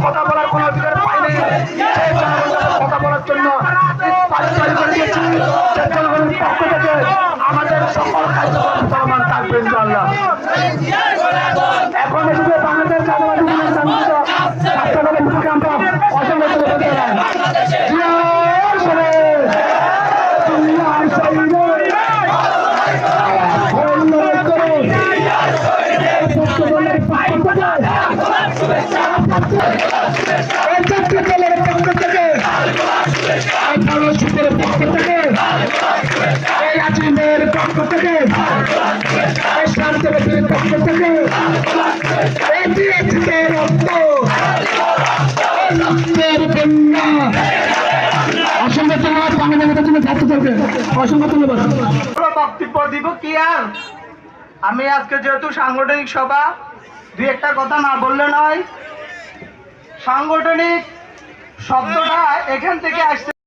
কথা বলার কোন অধিকার পাইনি, কথা বলার জন্য জনগণের পক্ষ থেকে আমাদের সকল কার্যক্রম চলমান থাকবে ইনশাআল্লাহ। এখন এসে বাংলাদেশ বক্তব্য দিব কি আর আমি আজকে যেহেতু সাংগঠনিক সভা দুই একটা কথা না বললে নয়। সাংগঠনিক শব্দটা এখান থেকে আসছে।